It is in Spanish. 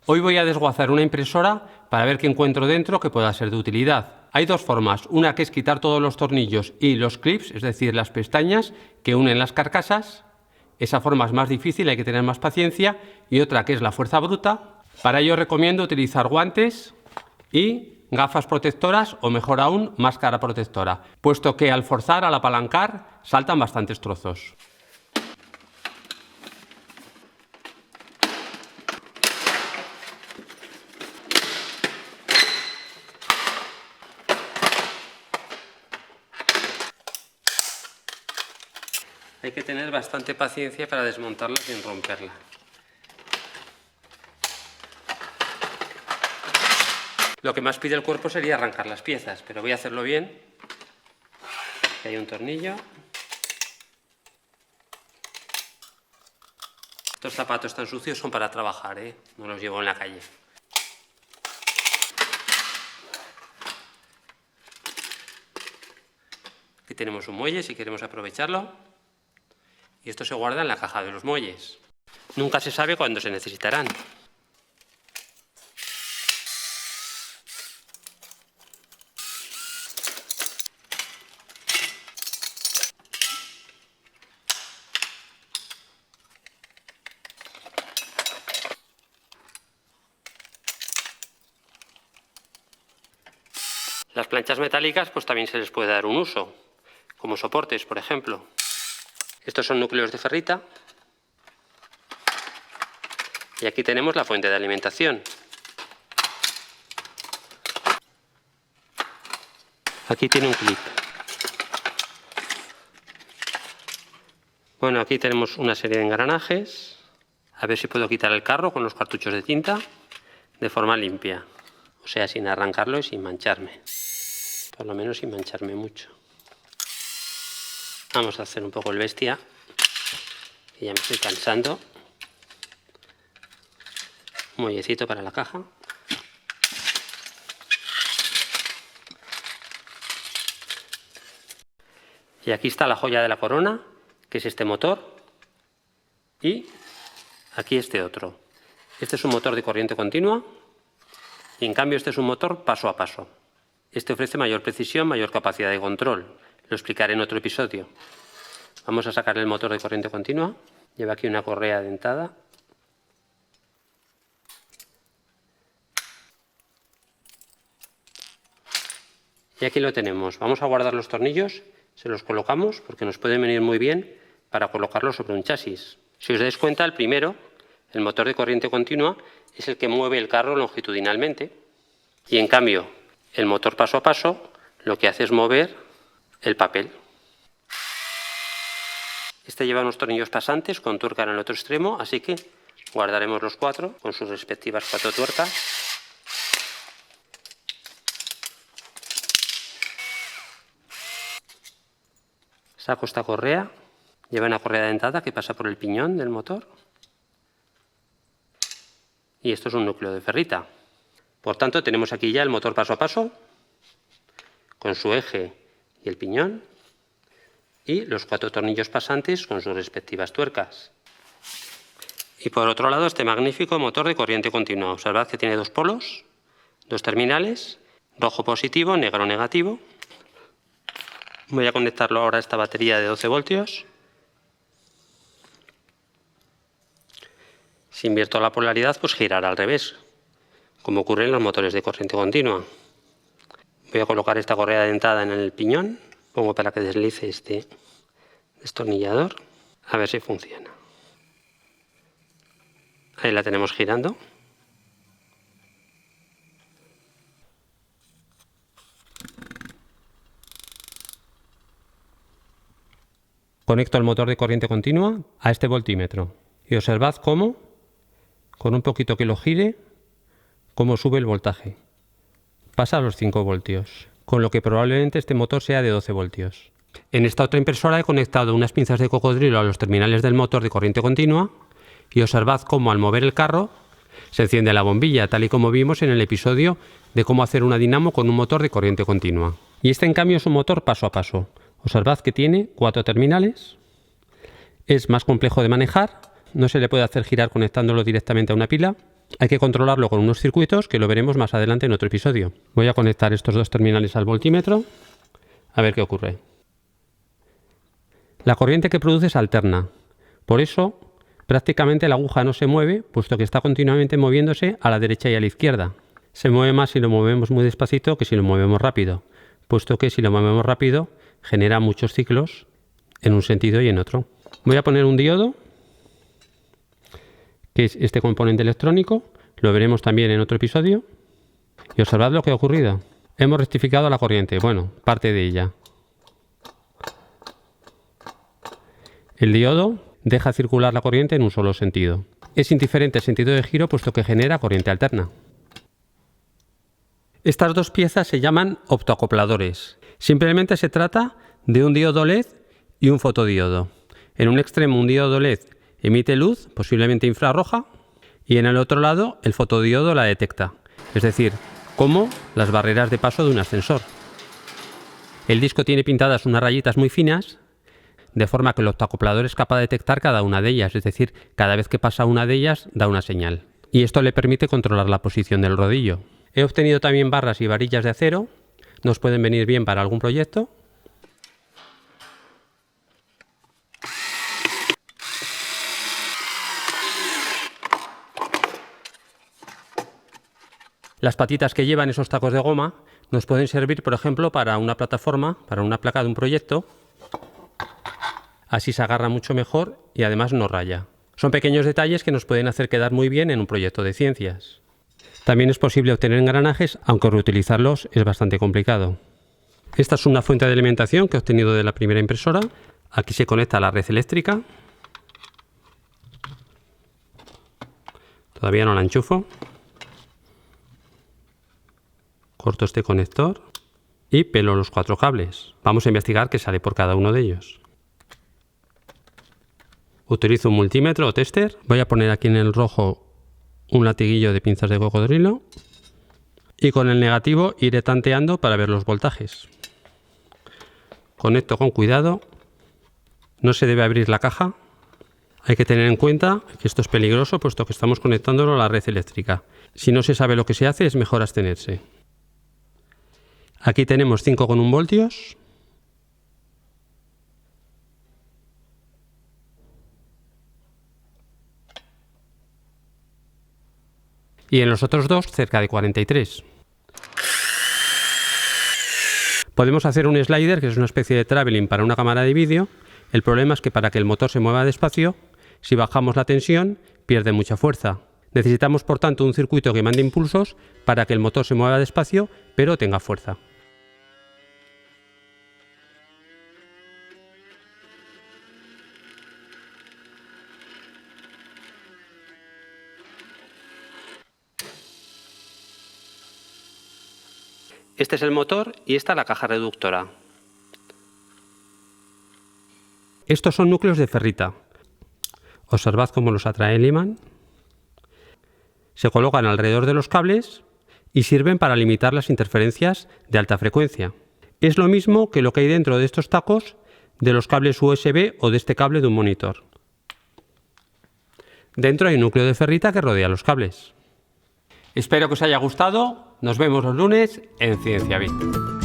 Hoy voy a desguazar una impresora para ver qué encuentro dentro que pueda ser de utilidad. Hay dos formas, una que es quitar todos los tornillos y los clips, es decir, las pestañas que unen las carcasas. Esa forma es más difícil, hay que tener más paciencia, y otra que es la fuerza bruta. Para ello recomiendo utilizar guantes y gafas protectoras o, mejor aún, máscara protectora, puesto que al forzar, al apalancar, saltan bastantes trozos. Hay que tener bastante paciencia para desmontarla sin romperla. Lo que más pide el cuerpo sería arrancar las piezas, pero voy a hacerlo bien. Aquí hay un tornillo. Estos zapatos tan sucios son para trabajar, no los llevo en la calle. Aquí tenemos un muelle si queremos aprovecharlo. Y esto se guarda en la caja de los muelles. Nunca se sabe cuándo se necesitarán. Las planchas metálicas pues también se les puede dar un uso, como soportes, por ejemplo. Estos son núcleos de ferrita. Y aquí tenemos la fuente de alimentación. Aquí tiene un clip. Bueno, aquí tenemos una serie de engranajes. A ver si puedo quitar el carro con los cartuchos de tinta de forma limpia. O sea, sin arrancarlo y sin mancharme. Por lo menos sin mancharme mucho. Vamos a hacer un poco el bestia, que ya me estoy cansando. Un muellecito para la caja. Y aquí está la joya de la corona, que es este motor. Y aquí este otro. Este es un motor de corriente continua. Y en cambio este es un motor paso a paso. Este ofrece mayor precisión, mayor capacidad de control. Lo explicaré en otro episodio. Vamos a sacar el motor de corriente continua. Lleva aquí una correa dentada. Y aquí lo tenemos. Vamos a guardar los tornillos. Se los colocamos porque nos pueden venir muy bien para colocarlos sobre un chasis. Si os dais cuenta, el primero, el motor de corriente continua, es el que mueve el carro longitudinalmente. Y en cambio, el motor paso a paso lo que hace es mover el papel. Este lleva unos tornillos pasantes con tuerca en el otro extremo, así que guardaremos los cuatro con sus respectivas 4 tuercas. Saco esta correa, lleva una correa dentada que pasa por el piñón del motor. Y esto es un núcleo de ferrita. Por tanto, tenemos aquí ya el motor paso a paso, con su eje y el piñón, y los 4 tornillos pasantes con sus respectivas tuercas. Y por otro lado, este magnífico motor de corriente continua. Observad que tiene 2 polos, 2 terminales, rojo positivo, negro negativo. Voy a conectarlo ahora a esta batería de 12 voltios. Si invierto la polaridad, pues girará al revés, como ocurre en los motores de corriente continua. Voy a colocar esta correa dentada en el piñón, pongo para que deslice este destornillador, a ver si funciona. Ahí la tenemos girando. Conecto el motor de corriente continua a este voltímetro y observad cómo, con un poquito que lo gire, cómo sube el voltaje. Pasa a los 5 voltios, con lo que probablemente este motor sea de 12 voltios. En esta otra impresora he conectado unas pinzas de cocodrilo a los terminales del motor de corriente continua y observad cómo al mover el carro se enciende la bombilla, tal y como vimos en el episodio de cómo hacer una dinamo con un motor de corriente continua. Y este en cambio es un motor paso a paso. Observad que tiene 4 terminales, es más complejo de manejar, no se le puede hacer girar conectándolo directamente a una pila, Hay que controlarlo con unos circuitos que lo veremos más adelante en otro episodio. Voy a conectar estos dos terminales al voltímetro a ver qué ocurre. La corriente que produce es alterna. Por eso, prácticamente la aguja no se mueve, puesto que está continuamente moviéndose a la derecha y a la izquierda. Se mueve más si lo movemos muy despacito que si lo movemos rápido, puesto que si lo movemos rápido genera muchos ciclos en un sentido y en otro. Voy a poner un diodo, que es este componente electrónico, lo veremos también en otro episodio. Y observad lo que ha ocurrido. Hemos rectificado la corriente, bueno, parte de ella. El diodo deja circular la corriente en un solo sentido. Es indiferente el sentido de giro puesto que genera corriente alterna. Estas dos piezas se llaman optoacopladores. Simplemente se trata de un diodo LED y un fotodiodo. En un extremo un diodo LED emite luz, posiblemente infrarroja, y en el otro lado el fotodiodo la detecta, es decir, como las barreras de paso de un ascensor. El disco tiene pintadas unas rayitas muy finas, de forma que el optoacoplador es capaz de detectar cada una de ellas, es decir, cada vez que pasa una de ellas da una señal. Y esto le permite controlar la posición del rodillo. He obtenido también barras y varillas de acero, nos pueden venir bien para algún proyecto. Las patitas que llevan esos tacos de goma nos pueden servir, por ejemplo, para una plataforma, para una placa de un proyecto. Así se agarra mucho mejor y además no raya. Son pequeños detalles que nos pueden hacer quedar muy bien en un proyecto de ciencias. También es posible obtener engranajes, aunque reutilizarlos es bastante complicado. Esta es una fuente de alimentación que he obtenido de la primera impresora. Aquí se conecta a la red eléctrica. Todavía no la enchufo. Corto este conector y pelo los 4 cables. Vamos a investigar qué sale por cada uno de ellos. Utilizo un multímetro o tester. Voy a poner aquí en el rojo un latiguillo de pinzas de cocodrilo y con el negativo iré tanteando para ver los voltajes. Conecto con cuidado. No se debe abrir la caja. Hay que tener en cuenta que esto es peligroso puesto que estamos conectándolo a la red eléctrica. Si no se sabe lo que se hace es mejor abstenerse. Aquí tenemos 5,1 voltios. Y en los otros dos cerca de 43. Podemos hacer un slider, que es una especie de traveling para una cámara de vídeo. El problema es que para que el motor se mueva despacio, si bajamos la tensión, pierde mucha fuerza. Necesitamos, por tanto, un circuito que mande impulsos para que el motor se mueva despacio, pero tenga fuerza. Este es el motor y esta la caja reductora. Estos son núcleos de ferrita. Observad cómo los atrae el imán. Se colocan alrededor de los cables y sirven para limitar las interferencias de alta frecuencia. Es lo mismo que lo que hay dentro de estos tacos de los cables USB o de este cable de un monitor. Dentro hay un núcleo de ferrita que rodea los cables. Espero que os haya gustado. Nos vemos los lunes en CienciaBit.